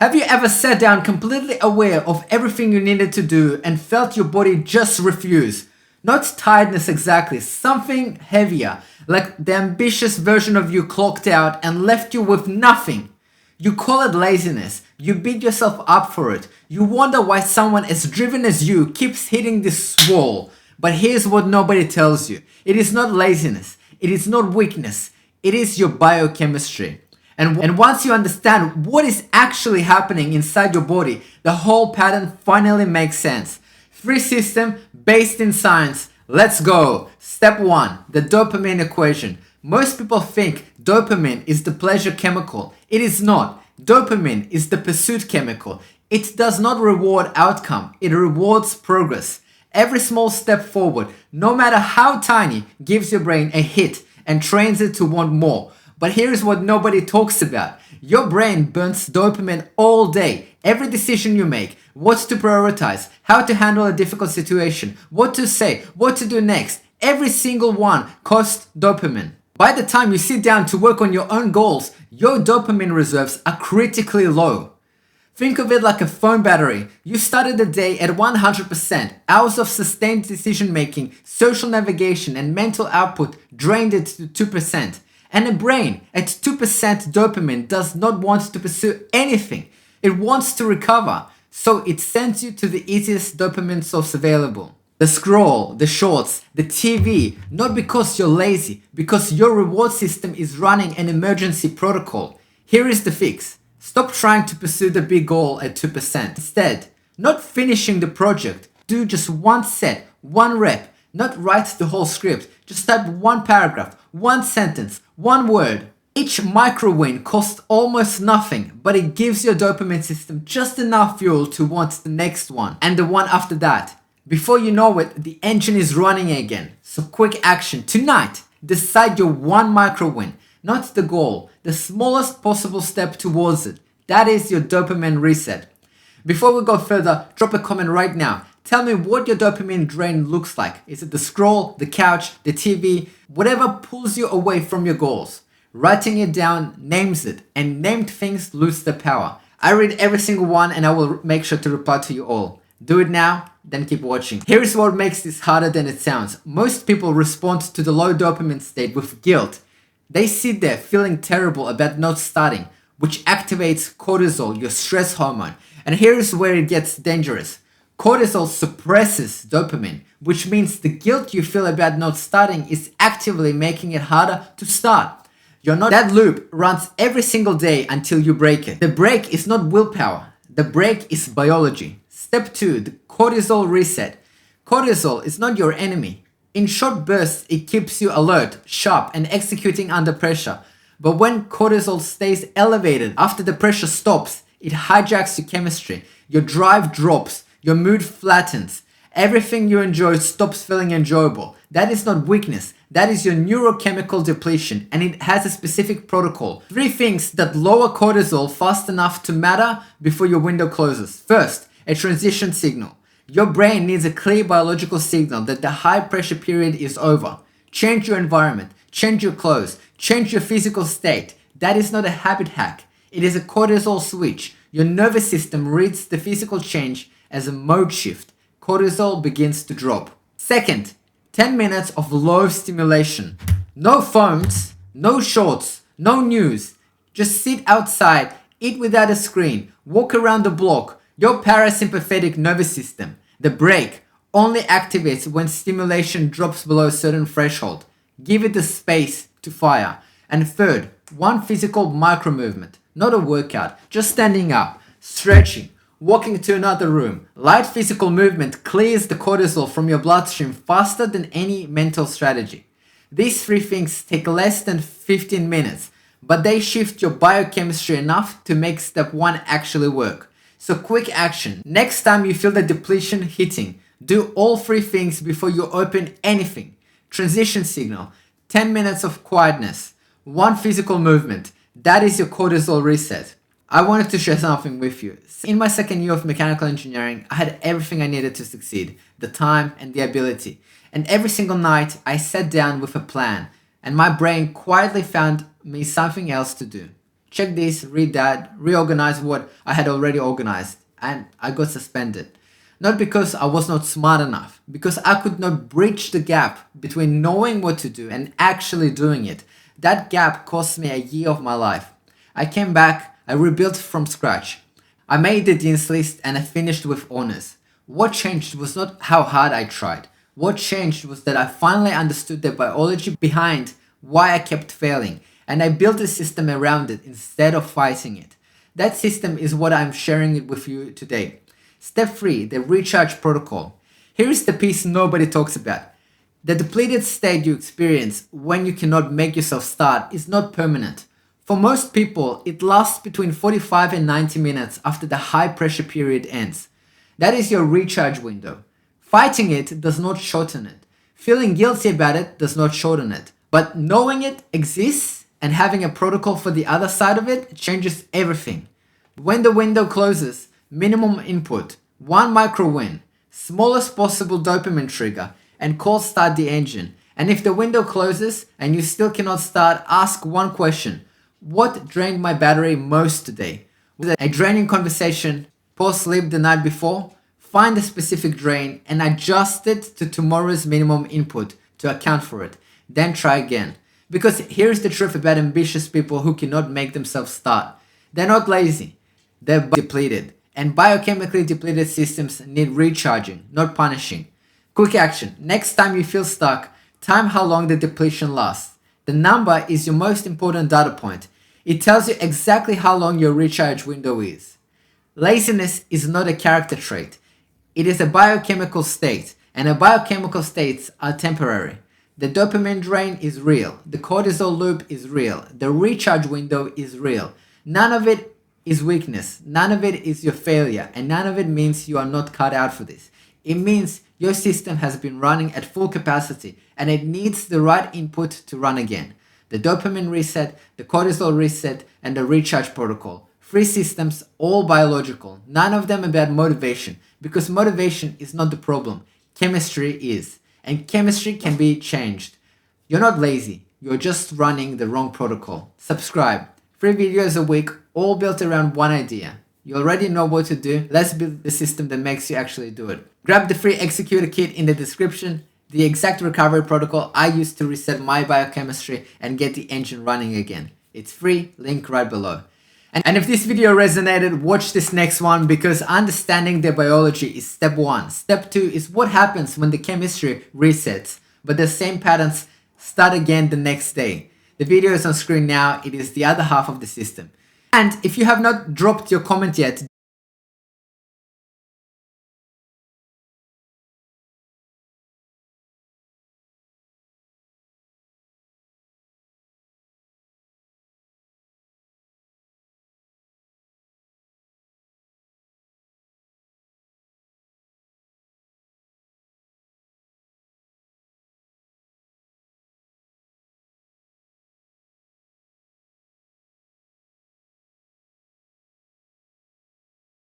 Have you ever sat down completely aware of everything you needed to do and felt your body just refuse? Not tiredness exactly, something heavier, like the ambitious version of you clocked out and left you with nothing. You call it laziness, you beat yourself up for it, you wonder why someone as driven as you keeps hitting this wall. But here's what nobody tells you. It is not laziness, it is not weakness, it is your biochemistry. And once you understand what is actually happening inside your body, the whole pattern finally makes sense. Free system based in science. Let's go. Step 1. The dopamine equation. Most people think dopamine is the pleasure chemical. It is not. Dopamine is the pursuit chemical. It does not reward outcome. It rewards progress. Every small step forward, no matter how tiny, gives your brain a hit and trains it to want more. But here's what nobody talks about. Your brain burns dopamine all day. Every decision you make, what to prioritize, how to handle a difficult situation, what to say, what to do next, every single one costs dopamine. By the time you sit down to work on your own goals, your dopamine reserves are critically low. Think of it like a phone battery. You started the day at 100%. Hours of sustained decision making, social navigation, and mental output drained it to 2%. And a brain at 2% dopamine does not want to pursue anything. It wants to recover. So it sends you to the easiest dopamine source available. The scroll, the shorts, the TV, not because you're lazy, because your reward system is running an emergency protocol. Here is the fix. Stop trying to pursue the big goal at 2%. Instead, not finishing the project, do just one set, one rep, not write the whole script, just type one paragraph, one sentence, one word. Each micro win costs almost nothing, but it gives your dopamine system just enough fuel to want the next one and the one after that. Before you know it, the engine is running again. So quick action tonight. Decide your one micro win, not the goal, the smallest possible step towards it. That is your dopamine reset. Before we go further, drop a comment right now. Tell me what your dopamine drain looks like. Is it the scroll, the couch, the TV, whatever pulls you away from your goals? Writing it down names it, and named things lose their power. I read every single one and I will make sure to reply to you all. Do it now, then keep watching. Here is what makes this harder than it sounds. Most people respond to the low dopamine state with guilt. They sit there feeling terrible about not starting, which activates cortisol, your stress hormone. And here is where it gets dangerous. Cortisol suppresses dopamine, which means the guilt you feel about not starting is actively making it harder to start. That loop runs every single day until you break it. The break is not willpower. The break is biology. Step 2, the cortisol reset. Cortisol is not your enemy. In short bursts, it keeps you alert, sharp, and executing under pressure. But when cortisol stays elevated after the pressure stops, it hijacks your chemistry. Your drive drops. Your mood flattens. Everything you enjoy stops feeling enjoyable. That is not weakness. That is your neurochemical depletion, and it has a specific protocol. 3 things that lower cortisol fast enough to matter before your window closes. First, a transition signal. Your brain needs a clear biological signal that the high pressure period is over. Change your environment, change your clothes, change your physical state. That is not a habit hack. It is a cortisol switch. Your nervous system reads the physical change as a mode shift. Cortisol begins to drop. Second, 10 minutes of low stimulation. No phones, no shorts, no news. Just sit outside, eat without a screen, walk around the block. Your parasympathetic nervous system, the brake, only activates when stimulation drops below a certain threshold. Give it the space to fire. And third, one physical micro movement, not a workout, just standing up, stretching, walking to another room. Light physical movement clears the cortisol from your bloodstream faster than any mental strategy. These 3 things take less than 15 minutes, but they shift your biochemistry enough to make step 1 actually work. So quick action. Next time you feel the depletion hitting, do all 3 things before you open anything. Transition signal, 10 minutes of quietness, 1 physical movement. That is your cortisol reset. I wanted to share something with you. In my second year of mechanical engineering, I had everything I needed to succeed, the time and the ability. And every single night, I sat down with a plan, and my brain quietly found me something else to do. check this, read that, reorganize what I had already organized, and I got suspended. Not because I was not smart enough, because I could not bridge the gap between knowing what to do and actually doing it. That gap cost me a year of my life. I came back, I rebuilt from scratch. I made the dean's list and I finished with honors. What changed was not how hard I tried. What changed was that I finally understood the biology behind why I kept failing, and I built a system around it instead of fighting it. That system is what I'm sharing with you today. Step 3, the recharge protocol. Here is the piece nobody talks about. The depleted state you experience when you cannot make yourself start is not permanent. For most people, it lasts between 45 and 90 minutes after the high pressure period ends. That is your recharge window. Fighting it does not shorten it. Feeling guilty about it does not shorten it. But knowing it exists and having a protocol for the other side of it changes everything. When the window closes, minimum input, 1 micro win, smallest possible dopamine trigger, and cold start the engine. And if the window closes and you still cannot start, ask one question. What drained my battery most today? Was it a draining conversation, poor sleep the night before? Find a specific drain and adjust it to tomorrow's minimum input to account for it. Then try again. Because here's the truth about ambitious people who cannot make themselves start. They're not lazy. They're depleted. And biochemically depleted systems need recharging, not punishing. Quick action. Next time you feel stuck, time how long the depletion lasts. The number is your most important data point. It tells you exactly how long your recharge window is. Laziness is not a character trait. It is a biochemical state, and biochemical states are temporary. The dopamine drain is real. The cortisol loop is real. The recharge window is real. None of it is weakness. None of it is your failure. And none of it means you are not cut out for this. It means your system has been running at full capacity and it needs the right input to run again. The dopamine reset, the cortisol reset, and the recharge protocol. 3 systems, all biological. None of them about motivation, because motivation is not the problem. Chemistry is. And chemistry can be changed. You're not lazy. You're just running the wrong protocol. Subscribe. 3 videos a week, all built around one idea. You already know what to do. Let's build the system that makes you actually do it. Grab the free executor kit in the description. The exact recovery protocol I used to reset my biochemistry and get the engine running again. It's free, link right below. And if this video resonated, watch this next one, because understanding the biology is step 1. Step 2 is what happens when the chemistry resets, but the same patterns start again the next day. The video is on screen now. It is the other half of the system. And if you have not dropped your comment yet,